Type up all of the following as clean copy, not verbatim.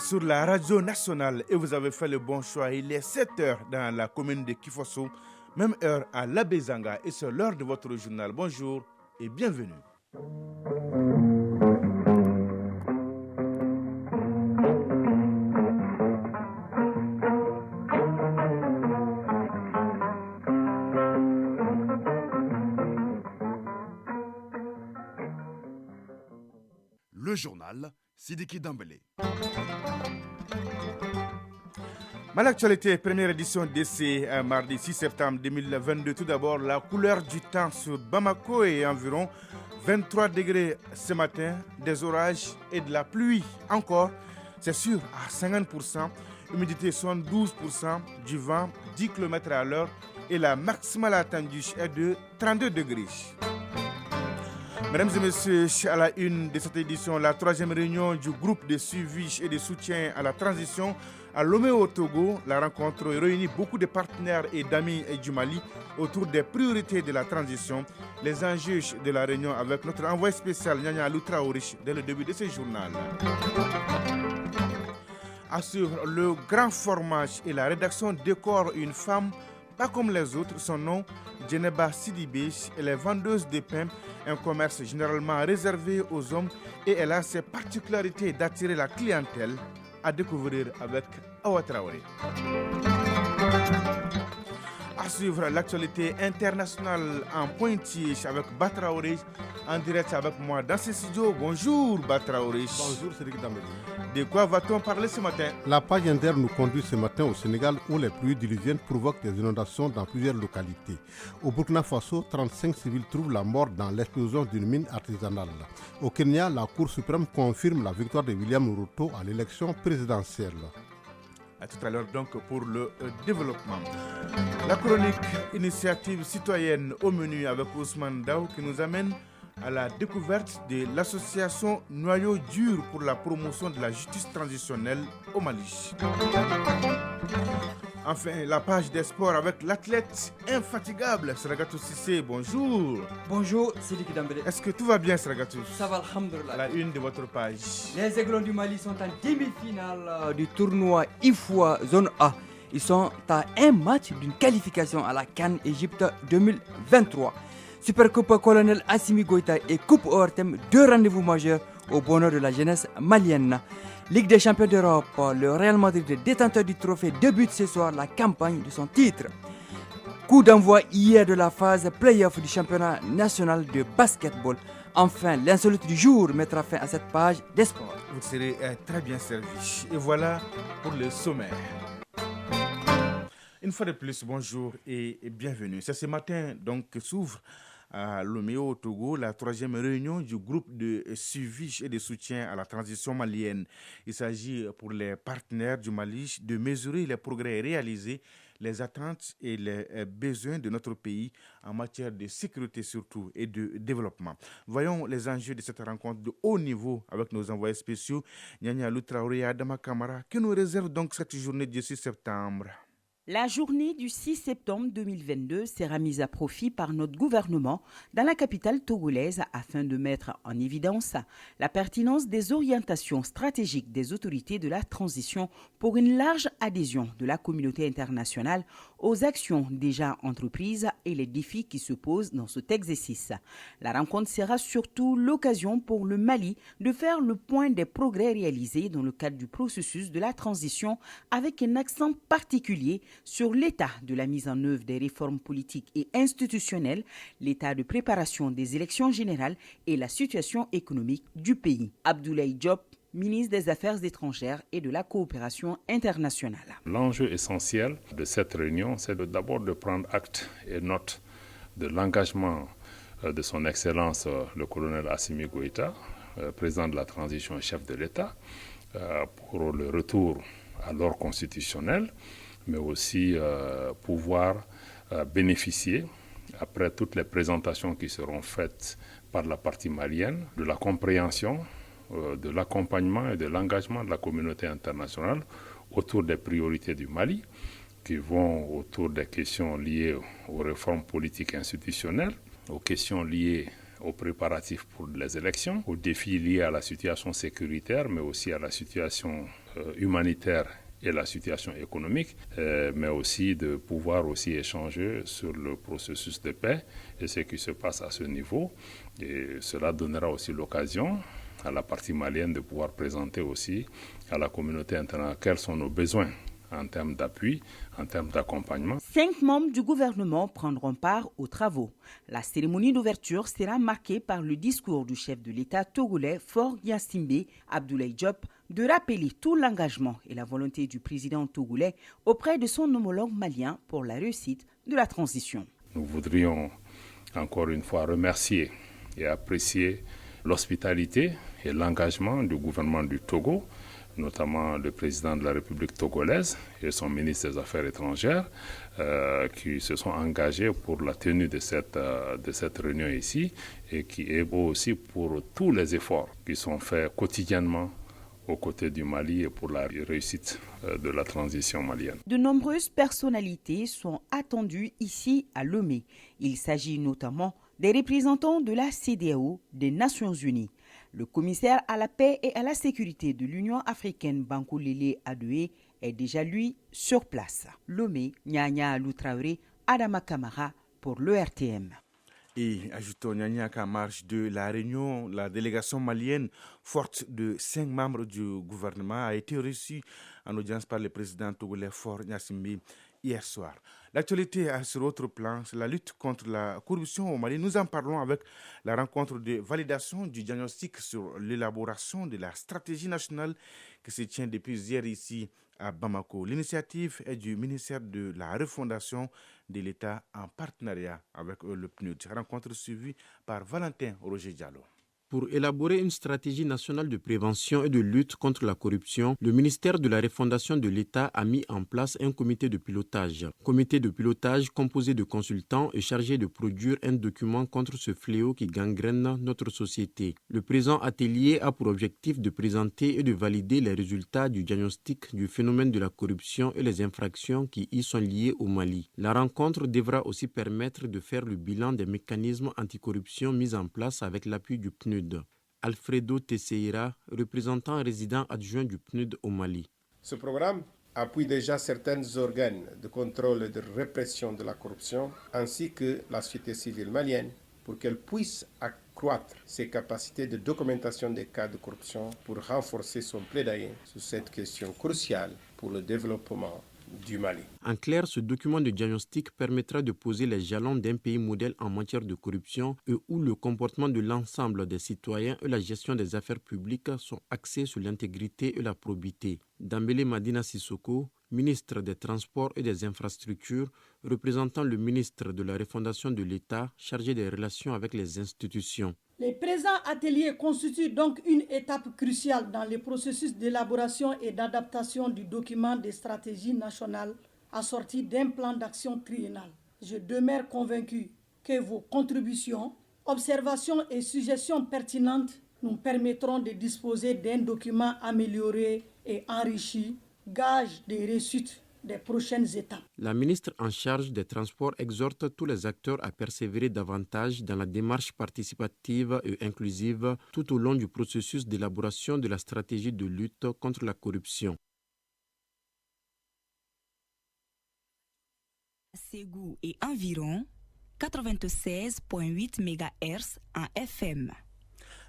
sur la radio nationale et vous avez fait le bon choix. Il est 7h dans la commune de Kifosso, même heure à Labezanga et c'est l'heure de votre journal. Bonjour et bienvenue. Le journal Sidiki Dambélé. L'actualité, première édition d'ici mardi 6 septembre 2022. Tout d'abord, la couleur du temps sur Bamako est environ 23 degrés ce matin, des orages et de la pluie. Encore, c'est sûr, à 50%, humidité 72%, du vent 10 km à l'heure et la maximale attendue est de 32 degrés. Mesdames et messieurs, à la une de cette édition, la troisième réunion du groupe de suivi et de soutien à la transition à Lomé au Togo. La rencontre réunit beaucoup de partenaires et d'amis du Mali autour des priorités de la transition. Les enjeux de la réunion avec notre envoyé spécial Nyanya Loutraourish dès le début de ce journal. Assure le grand formage et la rédaction décore une femme pas comme les autres. Son nom, Djeneba Sidibé, elle est vendeuse de pain, un commerce généralement réservé aux hommes et elle a ses particularités d'attirer la clientèle. À découvrir avec Awa Traoré. À suivre l'actualité internationale en pointillé avec Batraoré en direct avec moi dans ce studio. Bonjour Batraoré. Bonjour Cédric Dambélé. De quoi va-t-on parler ce matin? La page interne nous conduit ce matin au Sénégal où les pluies diluviennes provoquent des inondations dans plusieurs localités. Au Burkina Faso, 35 civils trouvent la mort dans l'explosion d'une mine artisanale. Au Kenya, la Cour suprême confirme la victoire de William Ruto à l'élection présidentielle. À tout à l'heure donc pour le développement. La chronique initiative citoyenne au menu avec Ousmane Daou qui nous amène à la découverte de l'association Noyau Dur pour la promotion de la justice transitionnelle au Mali. Enfin, la page des sports avec l'athlète infatigable Sragatou Sissé. Bonjour. Bonjour, Sidiki Dambélé. Est-ce que tout va bien, Sragatou? Ça va, alhamdoulilah. La une de votre page. Les Aiglons du Mali sont en demi-finale du tournoi IFOA Zone A. Ils sont à un match d'une qualification à la CAN Égypte 2023. Supercoupe Colonel Assimi Goïta et Coupe ORTM, deux rendez-vous majeurs au bonheur de la jeunesse malienne. Ligue des champions d'Europe, le Real Madrid est détenteur du trophée débute ce soir la campagne de son titre. Coup d'envoi hier de la phase play-off du championnat national de basketball. Enfin, l'insolite du jour mettra fin à cette page des sports. Vous serez très bien servi. Et voilà pour le sommaire. Une fois de plus, bonjour et bienvenue. C'est ce matin donc que s'ouvre à Lomé au Togo, la troisième réunion du groupe de suivi et de soutien à la transition malienne. Il s'agit pour les partenaires du Mali de mesurer les progrès réalisés, les attentes et les besoins de notre pays en matière de sécurité surtout et de développement. Voyons les enjeux de cette rencontre de haut niveau avec nos envoyés spéciaux, Nyanya Loutraouré et Adama Kamara, qui nous réserve donc cette journée du 6 septembre. La journée du 6 septembre 2022 sera mise à profit par notre gouvernement dans la capitale togolaise afin de mettre en évidence la pertinence des orientations stratégiques des autorités de la transition pour une large adhésion de la communauté internationale aux actions déjà entreprises et les défis qui se posent dans cet exercice. La rencontre sera surtout l'occasion pour le Mali de faire le point des progrès réalisés dans le cadre du processus de la transition avec un accent particulier sur l'état de la mise en œuvre des réformes politiques et institutionnelles, l'état de préparation des élections générales et la situation économique du pays. Abdoulaye Diop, ministre des Affaires étrangères et de la coopération internationale. L'enjeu essentiel de cette réunion, c'est d'abord de prendre acte et note de l'engagement de son Excellence le colonel Assimi Goïta, président de la transition et chef de l'État, pour le retour à l'ordre constitutionnel, mais aussi pouvoir bénéficier, après toutes les présentations qui seront faites par la partie malienne, de la compréhension, de l'accompagnement et de l'engagement de la communauté internationale autour des priorités du Mali, qui vont autour des questions liées aux réformes politiques et institutionnelles, aux questions liées aux préparatifs pour les élections, aux défis liés à la situation sécuritaire, mais aussi à la situation humanitaire et la situation économique, mais aussi de pouvoir aussi échanger sur le processus de paix et ce qui se passe à ce niveau. Et cela donnera aussi l'occasion à la partie malienne de pouvoir présenter aussi à la communauté internationale quels sont nos besoins en termes d'appui, en termes d'accompagnement. 5 membres du gouvernement prendront part aux travaux. La cérémonie d'ouverture sera marquée par le discours du chef de l'État togolais Faure Gnassingbé Abdoulaye Diop de rappeler tout l'engagement et la volonté du président togolais auprès de son homologue malien pour la réussite de la transition. Nous voudrions encore une fois remercier et apprécier l'hospitalité et l'engagement du gouvernement du Togo, notamment le président de la République togolaise et son ministre des Affaires étrangères, qui se sont engagés pour la tenue de cette réunion ici et qui est beau aussi pour tous les efforts qui sont faits quotidiennement aux côtés du Mali et pour la réussite de la transition malienne. De nombreuses personnalités sont attendues ici à Lomé. Il s'agit notamment des représentants de la CEDEAO, des Nations Unies. Le commissaire à la paix et à la sécurité de l'Union africaine, Bankou Lélé Adoué, est déjà lui sur place. Lomé, Nyanya Alou Traoré, Adama Kamara pour l'ERTM. Et ajoutons Nyanya qu'en marge de la réunion, la délégation malienne, forte de 5 membres du gouvernement, a été reçue en audience par le président togolais Faure Gnassingbé hier soir. L'actualité sur autre plan, c'est la lutte contre la corruption au Mali. Nous en parlons avec la rencontre de validation du diagnostic sur l'élaboration de la stratégie nationale qui se tient depuis hier ici à Bamako. L'initiative est du ministère de la Refondation de l'État en partenariat avec le PNUD. Rencontre suivie par Valentin Roger Diallo. Pour élaborer une stratégie nationale de prévention et de lutte contre la corruption, le ministère de la Refondation de l'État a mis en place un comité de pilotage. Comité de pilotage composé de consultants et chargé de produire un document contre ce fléau qui gangrène notre société. Le présent atelier a pour objectif de présenter et de valider les résultats du diagnostic du phénomène de la corruption et les infractions qui y sont liées au Mali. La rencontre devra aussi permettre de faire le bilan des mécanismes anticorruption mis en place avec l'appui du PNUD. Alfredo Tesseira, représentant résident adjoint du PNUD au Mali. Ce programme appuie déjà certains organes de contrôle et de répression de la corruption, ainsi que la société civile malienne, pour qu'elle puisse accroître ses capacités de documentation des cas de corruption pour renforcer son plaidoyer sur cette question cruciale pour le développement du Mali. En clair, ce document de diagnostic permettra de poser les jalons d'un pays modèle en matière de corruption et où le comportement de l'ensemble des citoyens et la gestion des affaires publiques sont axés sur l'intégrité et la probité. Dambélé Madina Sissoko, ministre des Transports et des Infrastructures, représentant le ministre de la Refondation de l'État chargé des relations avec les institutions. Les présents ateliers constituent donc une étape cruciale dans le processus d'élaboration et d'adaptation du document de stratégie nationale assorti d'un plan d'action triennal. Je demeure convaincu que vos contributions, observations et suggestions pertinentes nous permettront de disposer d'un document amélioré et enrichi, gage de réussite des prochaines étapes. La ministre en charge des Transports exhorte tous les acteurs à persévérer davantage dans la démarche participative et inclusive tout au long du processus d'élaboration de la stratégie de lutte contre la corruption. Ségou et environ 96,8 MHz en FM.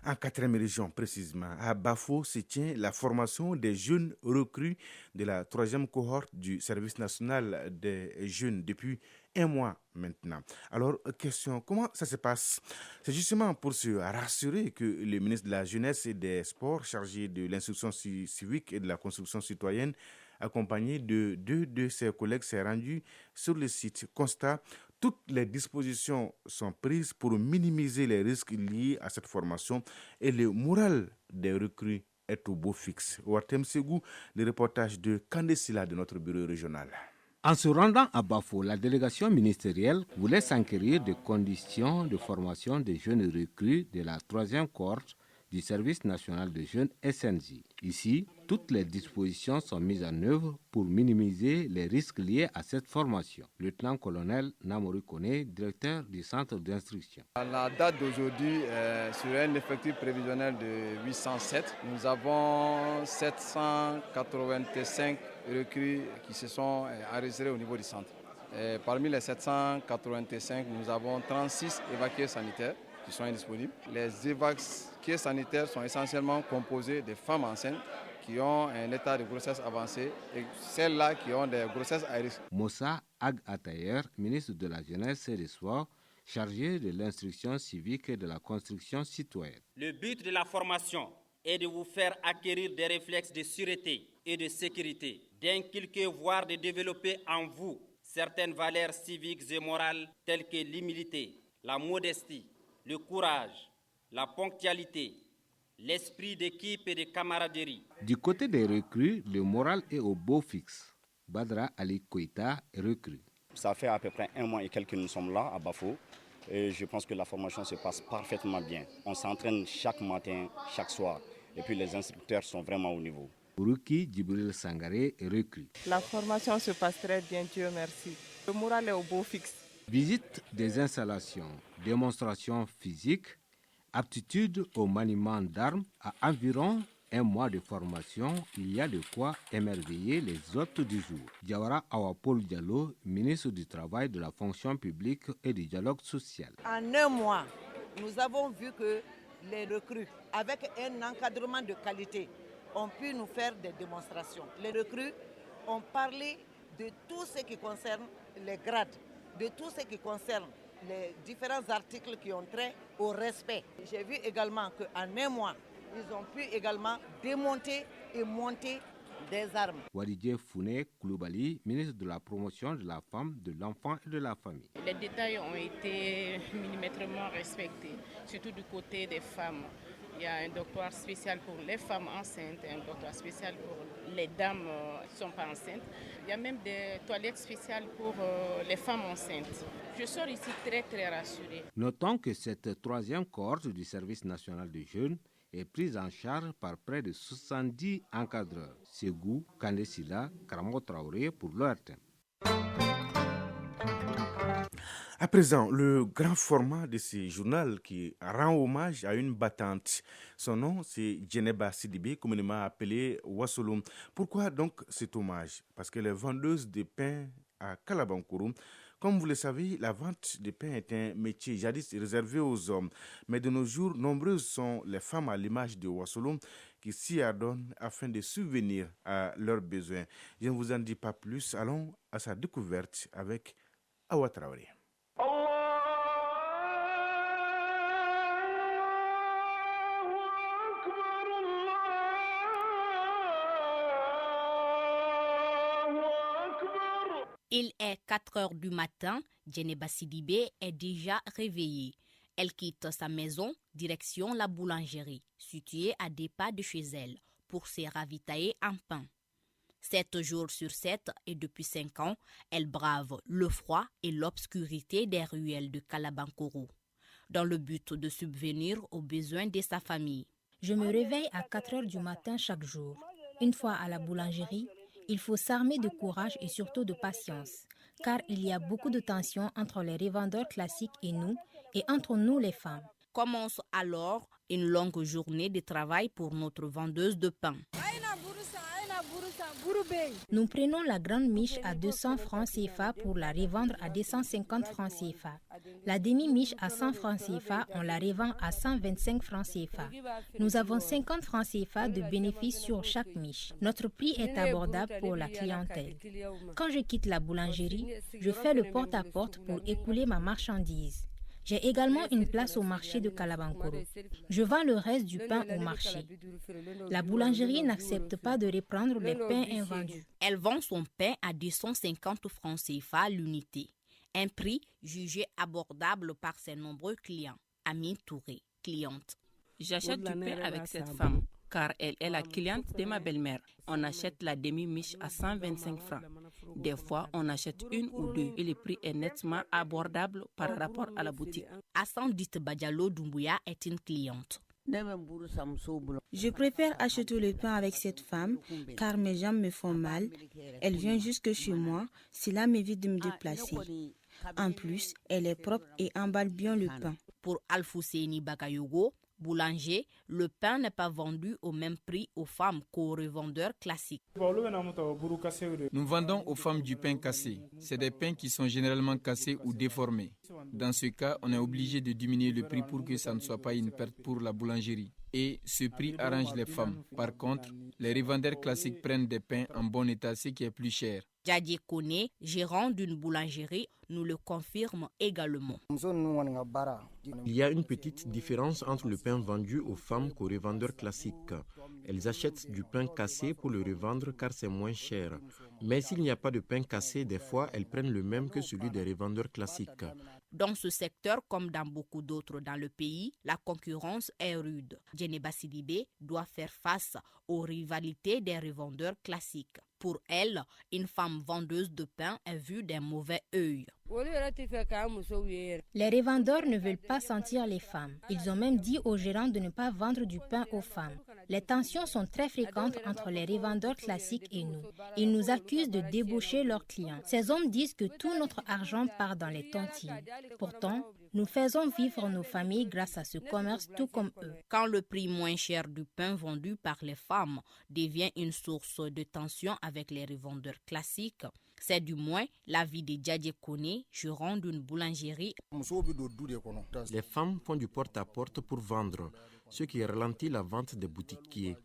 En 4e région précisément, à Bafo se tient la formation des jeunes recrues de la 3e cohorte du service national des jeunes depuis 1 mois maintenant. Alors, question, comment ça se passe? C'est justement pour se rassurer que le ministre de la Jeunesse et des Sports, chargé de l'instruction civique et de la construction citoyenne, accompagné de 2 de ses collègues, s'est rendu sur le site. Constat, toutes les dispositions sont prises pour minimiser les risques liés à cette formation et le moral des recrues est au beau fixe. Ouartem Ségou, le reportage de Kandesila de notre bureau régional. En se rendant à Bafo, la délégation ministérielle voulait s'enquérir des conditions de formation des jeunes recrues de la 3e cohorte du service national de jeunes SNJ. Ici, toutes les dispositions sont mises en œuvre pour minimiser les risques liés à cette formation. Lieutenant-colonel Namoru Kone, directeur du centre d'instruction. À la date d'aujourd'hui, sur un effectif prévisionnel de 807, nous avons 785 recrues qui se sont enregistrés au niveau du centre. Et parmi les 785, nous avons 36 évacués sanitaires qui sont indisponibles. Les évacués sanitaires sont essentiellement composés de femmes enceintes qui ont un état de grossesse avancé et celles-là qui ont des grossesses à risque. Moussa Ag Atayer, ministre de la Jeunesse et des Sports, chargé de l'instruction civique et de la construction citoyenne. Le but de la formation est de vous faire acquérir des réflexes de sûreté et de sécurité, d'inculquer voire de développer en vous certaines valeurs civiques et morales telles que l'humilité, la modestie, le courage, la ponctualité, l'esprit d'équipe et de camaraderie. Du côté des recrues, le moral est au beau fixe. Badra Ali Koïta est recrue. Ça fait à peu près 1 mois et quelques que nous sommes là à Bafo et je pense que la formation se passe parfaitement bien. On s'entraîne chaque matin, chaque soir et puis les instructeurs sont vraiment au niveau. Ruki Djibril Sangaré est recrue. La formation se passe très bien, Dieu merci. Le moral est au beau fixe. Visite des installations, démonstrations physiques, aptitude au maniement d'armes. À environ 1 mois de formation, il y a de quoi émerveiller les hôtes du jour. Diawara Awapol Diallo, ministre du Travail, de la fonction publique et du dialogue social. En 1 mois, nous avons vu que les recrues, avec un encadrement de qualité, ont pu nous faire des démonstrations. Les recrues ont parlé de tout ce qui concerne les grades, de tout ce qui concerne les différents articles qui ont trait au respect. J'ai vu également qu'en 1 mois, ils ont pu également démonter et monter des armes. Wadidje Founé Koulibaly, ministre de la Promotion de la Femme, de l'Enfant et de la Famille. Les détails ont été millimétrement respectés, surtout du côté des femmes. Il y a un dortoir spécial pour les femmes enceintes, un dortoir spécial pour les dames qui ne sont pas enceintes. Il y a même des toilettes spéciales pour les femmes enceintes. Je sors ici très rassurée. Notons que cette 3e cohorte du service national des jeunes est prise en charge par près de 70 encadreurs. Ségou, Kandesila, Karamo Traoré pour l'ORTM. À présent, le grand format de ce journal qui rend hommage à une battante. Son nom, c'est Djeneba Sidibé, communément appelée Wassolum. Pourquoi donc cet hommage? Parce qu'elle est vendeuse de pain à Kalabankuru. Comme vous le savez, la vente de pain est un métier jadis réservé aux hommes. Mais de nos jours, nombreuses sont les femmes à l'image de Wassolum qui s'y adonnent afin de subvenir à leurs besoins. Je ne vous en dis pas plus. Allons à sa découverte avec Awa Traoré. Il est 4 heures du matin, Djeneba Sidibé est déjà réveillée. Elle quitte sa maison, direction la boulangerie, située à des pas de chez elle, pour se ravitailler en pain. 7 jours sur 7 et depuis 5 ans, elle brave le froid et l'obscurité des ruelles de Kalabankuru, dans le but de subvenir aux besoins de sa famille. Je me réveille à 4 heures du matin chaque jour. Une fois à la boulangerie, il faut s'armer de courage et surtout de patience, car il y a beaucoup de tensions entre les revendeurs classiques et nous, et entre nous les femmes. Commence alors une longue journée de travail pour notre vendeuse de pain. Nous prenons la grande miche à 200 francs CFA pour la revendre à 250 francs CFA. La demi-miche à 100 francs CFA, on la revend à 125 francs CFA. Nous avons 50 francs CFA de bénéfice sur chaque miche. Notre prix est abordable pour la clientèle. Quand je quitte la boulangerie, je fais le porte-à-porte pour écouler ma marchandise. J'ai également une place au marché de Kalabankuru. Je vends le reste du pain au marché. La boulangerie n'accepte pas de reprendre les pains invendus. Elle vend son pain à 250 francs CFA l'unité, un prix jugé abordable par ses nombreux clients. Amine Touré, cliente. J'achète du pain avec cette femme, car elle est la cliente de ma belle-mère. On achète la demi-miche à 125 francs. Des fois, on achète 1 ou 2 et le prix est nettement abordable par rapport à la boutique. Assandite Badialo Doumbouya est une cliente. Je préfère acheter le pain avec cette femme car mes jambes me font mal. Elle vient jusque chez moi, cela m'évite de me déplacer. En plus, elle est propre et emballe bien le pain. Pour Alfousseni Bakayogo, boulanger, le pain n'est pas vendu au même prix aux femmes qu'aux revendeurs classiques. Nous vendons aux femmes du pain cassé. C'est des pains qui sont généralement cassés ou déformés. Dans ce cas, on est obligé de diminuer le prix pour que ça ne soit pas une perte pour la boulangerie. Et ce prix arrange les femmes. Par contre, les revendeurs classiques prennent des pains en bon état, ce qui est plus cher. Djadje Kone, gérant d'une boulangerie, nous le confirme également. Il y a une petite différence entre le pain vendu aux femmes qu'aux revendeurs classiques. Elles achètent du pain cassé pour le revendre car c'est moins cher. Mais s'il n'y a pas de pain cassé, des fois, elles prennent le même que celui des revendeurs classiques. Dans ce secteur, comme dans beaucoup d'autres dans le pays, la concurrence est rude. Djeneba Sidibé doit faire face aux rivalités des revendeurs classiques. Pour elle, une femme vendeuse de pain est vue d'un mauvais œil. Les revendeurs ne veulent pas sentir les femmes. Ils ont même dit aux gérants de ne pas vendre du pain aux femmes. Les tensions sont très fréquentes entre les revendeurs classiques et nous. Ils nous accusent de débaucher leurs clients. Ces hommes disent que tout notre argent part dans les tontines. Pourtant, nous faisons vivre nos familles grâce à ce commerce tout comme eux. Quand le prix moins cher du pain vendu par les femmes devient une source de tension avec les revendeurs classiques, c'est du moins l'avis de Djadje Kone, gérant d'une boulangerie. Les femmes font du porte-à-porte pour vendre, ce qui ralentit la vente des boutiquiers.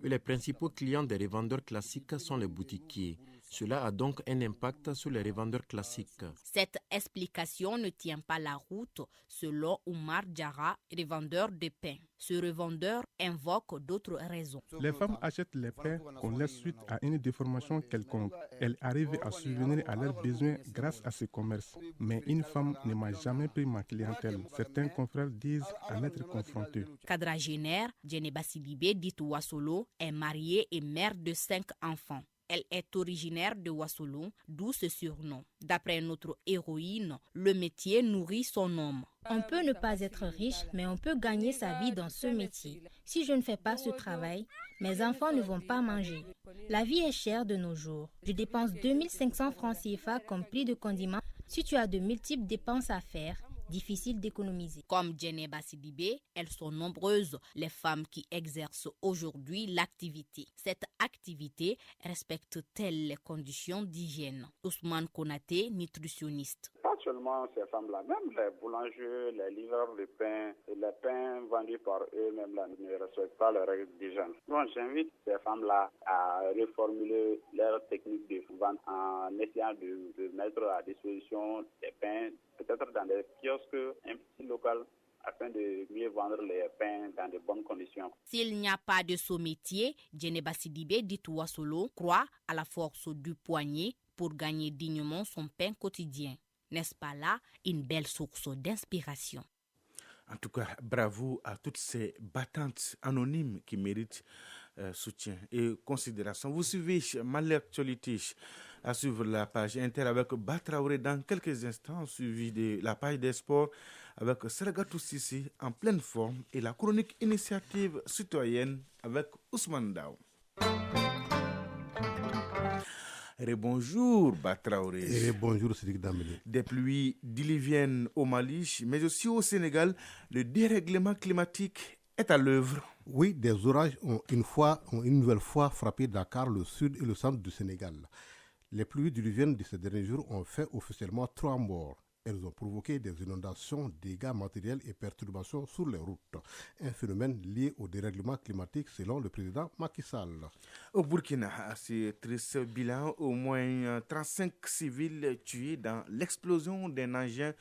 Et les principaux clients des revendeurs classiques sont les boutiquiers. Cela a donc un impact sur les revendeurs classiques. Cette explication ne tient pas la route selon Oumar Diarra, revendeur de pain. Ce revendeur invoque d'autres raisons. Les femmes achètent les pains qu'on laisse suite à une déformation quelconque. Elles arrivent à subvenir à leurs besoins grâce à ce commerce. Mais une femme ne m'a jamais pris ma clientèle. Certains confrères disent en être confrontés. Quadragénaire, Djeneba Sidibé, dite Ouassolo, est mariée et mère de 5 enfants. Elle est originaire de Ouassolo, d'où ce surnom. D'après notre héroïne, le métier nourrit son homme. On peut ne pas être riche, mais on peut gagner sa vie dans ce métier. Si je ne fais pas ce travail, mes enfants ne vont pas manger. La vie est chère de nos jours. Je dépense 2500 francs CFA comme prix de condiments. Si tu as de multiples dépenses à faire, difficile d'économiser. Comme Djeneba Sidibé, elles sont nombreuses, les femmes qui exercent aujourd'hui l'activité. Cette activité respecte-t-elle les conditions d'hygiène? Ousmane Konaté, nutritionniste. Pas seulement ces femmes-là, même les boulangers, les livreurs de pain, et les pains vendus par eux-mêmes là, ne respectent pas les règles d'hygiène. Donc j'invite ces femmes-là à reformuler leur technique de vente en essayant de mettre à disposition des pains, peut-être dans des kiosques, un petit local, afin de mieux vendre les pains dans de bonnes conditions. S'il n'y a pas de ce métier, Djeneba Sidibé, dit Ouassolo, croit à la force du poignet pour gagner dignement son pain quotidien. N'est-ce pas là une belle source d'inspiration? En tout cas, bravo à toutes ces battantes anonymes qui méritent soutien et considération. Vous suivez Malactualité à suivre la page Inter avec Batraoré dans quelques instants, suivi de la page des sports avec Sergatou Sissi en pleine forme et la chronique initiative citoyenne avec Ousmane Dao. Bonjour Batraoré. Bonjour Cédric Dambélé. Des pluies diluviennes au Mali, mais aussi au Sénégal, le dérèglement climatique est à l'œuvre. Oui, des orages ont une nouvelle fois frappé Dakar, le sud et le centre du Sénégal. Les pluies diluviennes de ces derniers jours ont fait officiellement 3 morts. Elles ont provoqué des inondations, dégâts matériels et perturbations sur les routes. Un phénomène lié au dérèglement climatique selon le président Macky Sall. Au Burkina, ce triste bilan, au moins 35 civils tués dans l'explosion d'un engin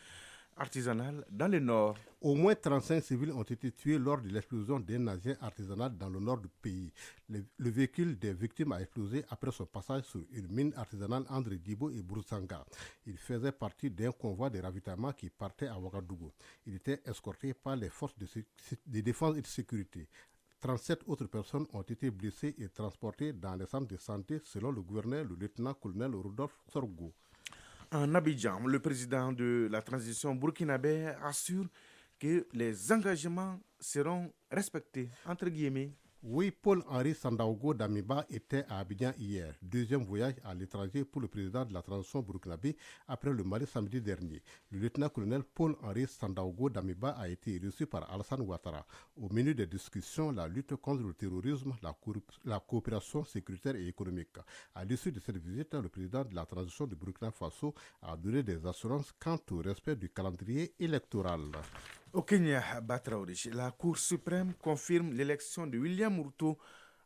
artisanal dans le nord. Au moins 35 civils ont été tués lors de l'explosion d'un engin artisanal dans le nord du pays. Le véhicule des victimes a explosé après son passage sur une mine artisanale entre Dibo et Boursanga. Il faisait partie d'un convoi de ravitaillement qui partait à Ouagadougou. Il était escorté par les forces de défense et de sécurité. 37 autres personnes ont été blessées et transportées dans les centres de santé selon le gouverneur, le lieutenant-colonel Rodolphe Sorgo. En Abidjan, le président de la transition burkinabé assure que les engagements seront respecté, entre guillemets. Oui, Paul-Henri Sandaogo Damiba était à Abidjan hier. Deuxième voyage à l'étranger pour le président de la transition burkinabé après le Mali samedi dernier. Le lieutenant-colonel Paul-Henri Sandaogo Damiba a été reçu par Alassane Ouattara. Au menu des discussions, la lutte contre le terrorisme, la coopération sécuritaire et économique. À l'issue de cette visite, le président de la transition du Burkina Faso a donné des assurances quant au respect du calendrier électoral. Au Kenya, Batraoudich, la Cour suprême confirme l'élection de William Ruto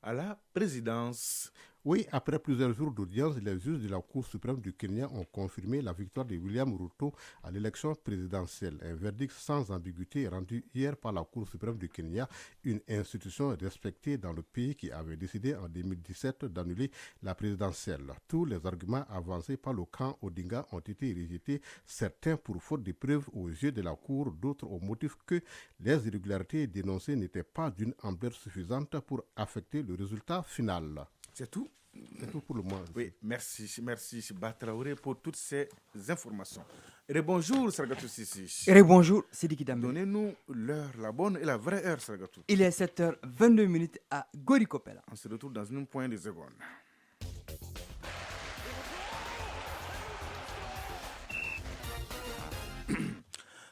à la présidence. Oui, après plusieurs jours d'audience, les juges de la Cour suprême du Kenya ont confirmé la victoire de William Ruto à l'élection présidentielle. Un verdict sans ambiguïté rendu hier par la Cour suprême du Kenya, une institution respectée dans le pays qui avait décidé en 2017 d'annuler la présidentielle. Tous les arguments avancés par le camp Odinga ont été rejetés, certains pour faute de preuves aux yeux de la Cour, d'autres au motif que les irrégularités dénoncées n'étaient pas d'une ampleur suffisante pour affecter le résultat final. C'est tout? C'est tout pour le moment. Oui, merci Batraoré pour toutes ces informations. Et bonjour Sargatou Sissi. Et bonjour Sidiki Dambe. Donnez-nous l'heure, la bonne et la vraie heure Sargatou. Il est 7h22 à Gorikopela. On se retrouve dans une poignée de secondes.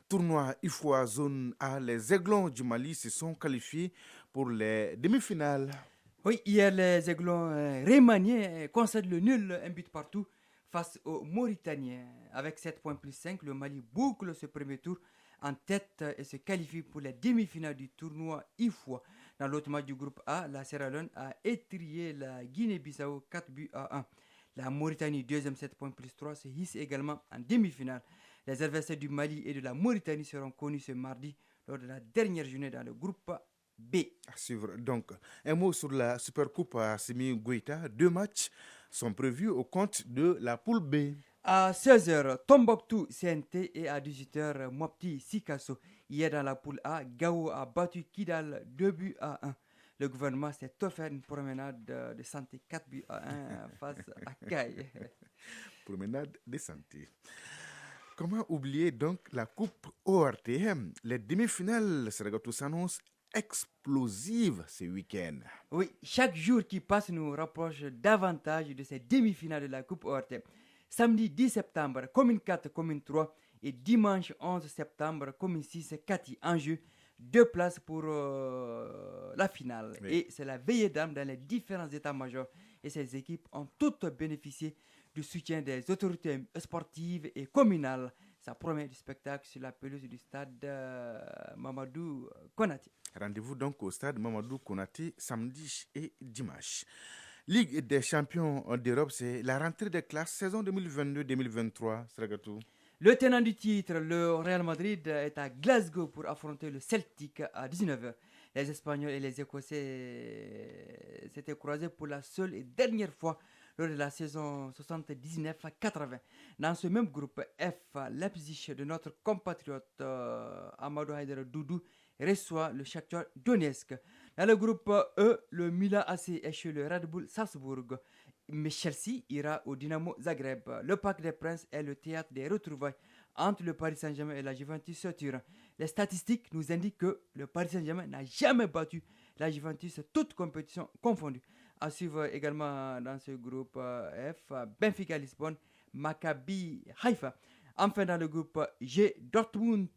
Tournoi IFOA Zone A, les Aiglons du Mali se sont qualifiés pour les demi-finales. Oui, hier les Aiglons remaniés concèdent le nul, un but partout face aux Mauritaniens. Avec 7 points plus 5, le Mali boucle ce premier tour en tête et se qualifie pour les demi-finales du tournoi IFOA. Dans l'autre match du groupe A, la Sierra Leone a étrié la Guinée-Bissau 4-1. La Mauritanie, deuxième 7 points plus 3, se hisse également en demi-finale. Les adversaires du Mali et de la Mauritanie seront connus ce mardi lors de la dernière journée dans le groupe B. À suivre. Donc, un mot sur la Supercoupe à Assimi Goïta. 2 matchs sont prévus au compte de la poule B. À 16h, Tombouctou CNT et à 18h, Mopti Sikasso. Hier dans la poule A, Gao a battu Kidal 2-1. Le gouvernement s'est offert une promenade de santé 4-1 face à Caille. Promenade de santé. Comment oublier donc la Coupe ORTM? Les demi-finales s'annoncent explosives ce week-end. Oui, chaque jour qui passe nous rapproche davantage de ces demi-finales de la Coupe ORTM. Samedi 10 septembre, commune 4, commune 3 et dimanche 11 septembre, commune 6, Kati en jeu. 2 places pour la finale. Oui. Et c'est la veillée d'âme dans les différents états-majors. Et ces équipes ont toutes bénéficié du soutien des autorités sportives et communales. Ça promet du spectacle sur la pelouse du stade Mamadou Konaté. Rendez-vous donc au stade Mamadou Konaté samedi et dimanche. Ligue des champions d'Europe, c'est la rentrée des classes saison 2022-2023. Sragatou. Le tenant du titre, le Real Madrid, est à Glasgow pour affronter le Celtic à 19h. Les Espagnols et les Écossais s'étaient croisés pour la seule et dernière fois lors de la saison 79-80. Dans ce même groupe F, Leipzig de notre compatriote Amadou Haïdara Doudou reçoit le Shakhtar Donetsk. Dans le groupe E, le Milan AC est chez le Red Bull Salzbourg. Mais Chelsea ira au Dynamo Zagreb. Le Parc des Princes est le théâtre des retrouvailles entre le Paris Saint-Germain et la Juventus Turin. Les statistiques nous indiquent que le Paris Saint-Germain n'a jamais battu la Juventus, toutes compétitions confondues. À suivre également dans ce groupe F, Benfica Lisbonne, Maccabi Haïfa. Enfin dans le groupe G, Dortmund,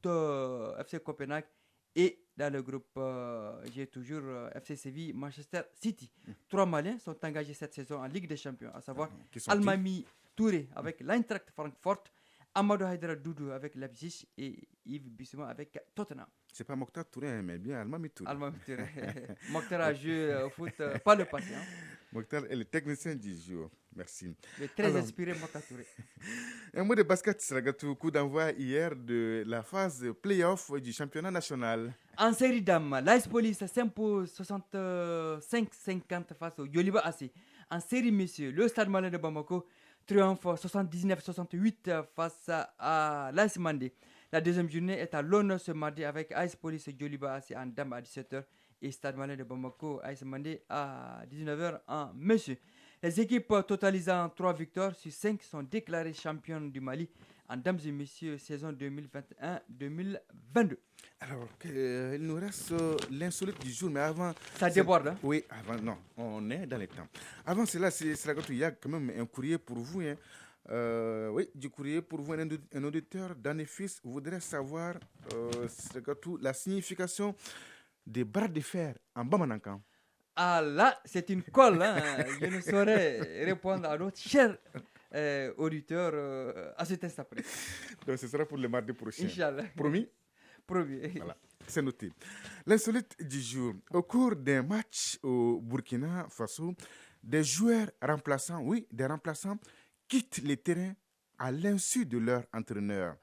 FC Copenhague. Et dans le groupe G, toujours FC Séville, Manchester City. 3 Maliens sont engagés cette saison en Ligue des Champions, à savoir Almami Touré avec l'Eintracht Francfort, Amadou Haïdara Doudou avec Leipzig et Yves Bissouma avec Tottenham. C'est pas Mokhtar Touré, mais bien Almami Touré. Almami Touré. Mokhtar a joué au foot, pas le passé. Mokhtar est le technicien du jour. Merci. Il est très inspiré, Mokhtar Touré. Un mot de basket, Sragatou, coup d'envoi hier de la phase play-off du championnat national. En série dames, l'AS Police s'impose 65-50 face au Yoliba AC. En série messieurs, le Stade Malien de Bamako triomphe 79-68 face à l'AS Mandé. La deuxième journée est à l'honneur ce mardi avec AS Police Yoliba AC en dames à 17h et Stade Malien de Bamako AS Mandé à 19h en messieurs. Les équipes totalisant 3 victoires sur 5 sont déclarées championnes du Mali en dames et messieurs saison 2021-2022. Alors, il nous reste l'insolite du jour, mais avant... Ça déborde, hein? Oui, avant, non, on est dans les temps. Avant cela, il y a quand même un courrier pour vous. Hein. Oui, du courrier pour vous. Un auditeur d'Anefis voudrait savoir la signification des barres de fer en Bamanankan. Ah là, c'est une colle. Hein. Je ne saurais répondre à notre cher auditeur à cet instant. Donc, ce sera pour le mardi prochain. Inch'Allah. Promis? Promis. Voilà, c'est noté. L'insolite du jour. Au cours d'un match au Burkina Faso, des joueurs remplaçants, des remplaçants, quittent les terrains à l'insu de leur entraîneur.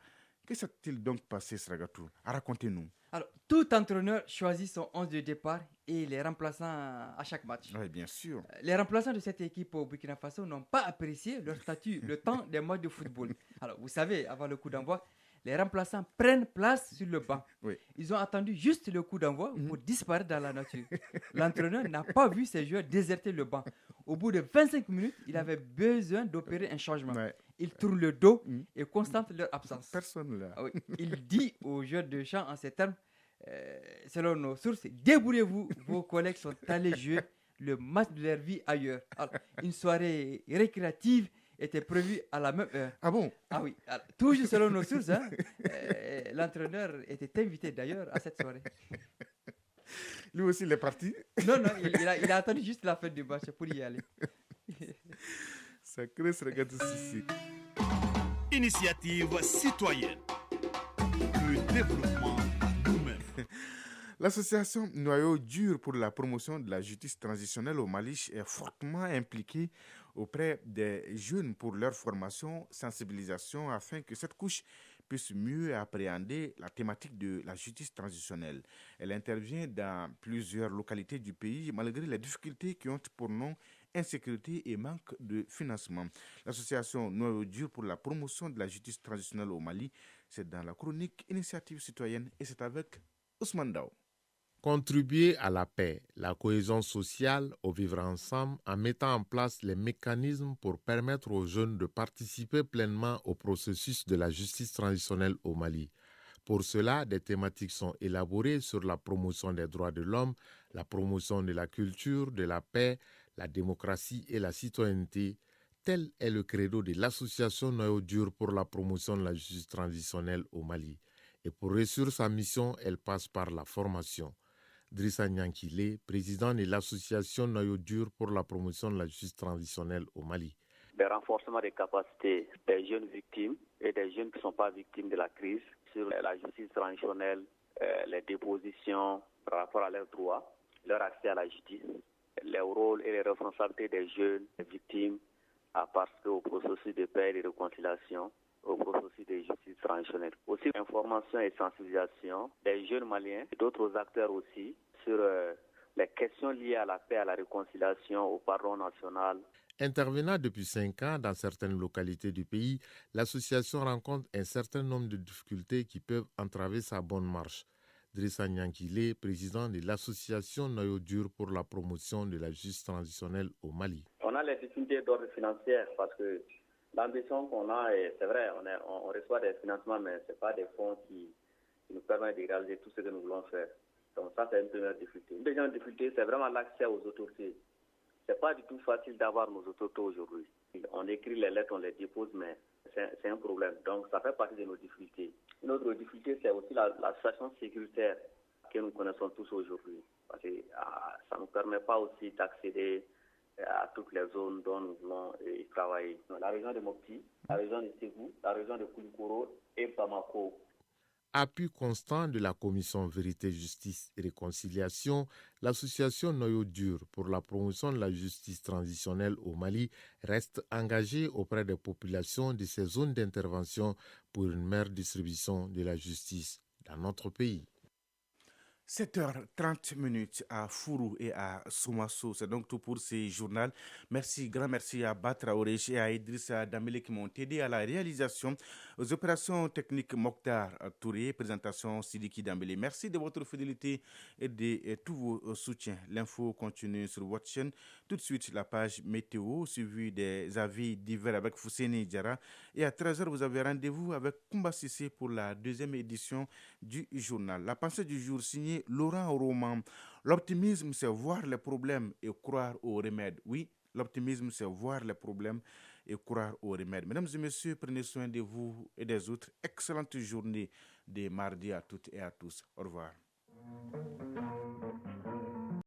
Que s'est-il donc passé, Sragatou? Racontez-nous. Alors, tout entraîneur choisit son 11 de départ et les remplaçants à chaque match. Oui, bien sûr. Les remplaçants de cette équipe au Burkina Faso n'ont pas apprécié leur statut le temps des matchs de football. Alors, vous savez, avant le coup d'envoi, les remplaçants prennent place sur le banc. Oui. Ils ont attendu juste le coup d'envoi pour disparaître dans la nature. L'entraîneur n'a pas vu ses joueurs déserter le banc. Au bout de 25 minutes, il avait besoin d'opérer un changement. Ouais. Il tourne le dos et constate leur absence. Personne là. Ah oui. Il dit aux joueurs de champ en ces termes, selon nos sources, débrouillez-vous, vos collègues sont allés jouer le match de leur vie ailleurs. Alors, une soirée récréative était prévue à la même heure. Ah bon? Ah oui. Alors, toujours selon nos sources, l'entraîneur était invité d'ailleurs à cette soirée. Lui aussi, il est parti? Non, il a attendu juste la fin du match pour y aller. Sacré Sragatou Sissi. Initiative citoyenne. Le développement nous-mêmes. L'association Noyau dur pour la promotion de la justice transitionnelle au Mali est fortement impliquée auprès des jeunes pour leur formation, sensibilisation, afin que cette couche puisse mieux appréhender la thématique de la justice transitionnelle. Elle intervient dans plusieurs localités du pays malgré les difficultés qui ont pour nom insécurité et manque de financement. L'association Noyau dur pour la promotion de la justice transitionnelle au Mali, c'est dans la chronique Initiative citoyenne et c'est avec Ousmane Dao. Contribuer à la paix, la cohésion sociale, au vivre ensemble en mettant en place les mécanismes pour permettre aux jeunes de participer pleinement au processus de la justice transitionnelle au Mali. Pour cela, des thématiques sont élaborées sur la promotion des droits de l'homme, la promotion de la culture, de la paix, la démocratie et la citoyenneté. Tel est le credo de l'association Noyau dur pour la promotion de la justice transitionnelle au Mali. Et pour réussir sa mission, elle passe par la formation. Drissa Nyankile, président de l'association Noyau dur pour la promotion de la justice transitionnelle au Mali. Le renforcement des capacités des jeunes victimes et des jeunes qui ne sont pas victimes de la crise sur la justice transitionnelle, les dépositions par rapport à leurs droits, leur accès à la justice, les rôles et les responsabilités des jeunes victimes à participer au processus de paix et de réconciliation, au processus de justice transitionnelle. Aussi, information et sensibilisation des jeunes Maliens et d'autres acteurs aussi sur les questions liées à la paix, à la réconciliation, au pardon national. Intervenant depuis 5 ans dans certaines localités du pays, l'association rencontre un certain nombre de difficultés qui peuvent entraver sa bonne marche. Drissa Nyankile, président de l'association Noyau dur pour la promotion de la justice transitionnelle au Mali. On a les difficultés d'ordre financier parce que l'ambition qu'on a, c'est vrai, on reçoit des financements, mais ce n'est pas des fonds qui nous permettent de réaliser tout ce que nous voulons faire. Donc ça, c'est une première difficulté. Une deuxième difficulté, c'est vraiment l'accès aux autorités. Ce n'est pas du tout facile d'avoir nos autorités aujourd'hui. On écrit les lettres, on les dépose, mais c'est un problème. Donc ça fait partie de nos difficultés. Une autre difficulté, c'est aussi la situation sécuritaire que nous connaissons tous aujourd'hui. Parce que ça ne nous permet pas aussi d'accéder à toutes les zones dont nous voulons y travailler. La région de Mopti, la région de Ségou, la région de Koulikoro et Bamako. Appui constant de la Commission Vérité, Justice et Réconciliation, l'association Noyau dur pour la promotion de la justice transitionnelle au Mali reste engagée auprès des populations de ces zones d'intervention pour une meilleure distribution de la justice dans notre pays. 7h30 à Fourou et à Soumasso. C'est donc tout pour ce journal. Grand merci à Batra Oresh et à Idrissa Damele qui m'ont aidé à la réalisation. Aux opérations techniques Mokhtar Touré, présentation Sidiki Damele. Merci de votre fidélité et de tous vos soutiens. L'info continue sur votre chaîne. Tout de suite, la page météo, suivie des avis divers avec Fousséni Diara. Et à 13h, vous avez rendez-vous avec Koumba Sissé pour la deuxième édition du journal. La pensée du jour signée Laurent Roman. L'optimisme, c'est voir les problèmes et croire aux remèdes. Oui, l'optimisme, c'est voir les problèmes et croire aux remèdes. Mesdames et messieurs, prenez soin de vous et des autres. Excellente journée de mardi à toutes et à tous. Au revoir.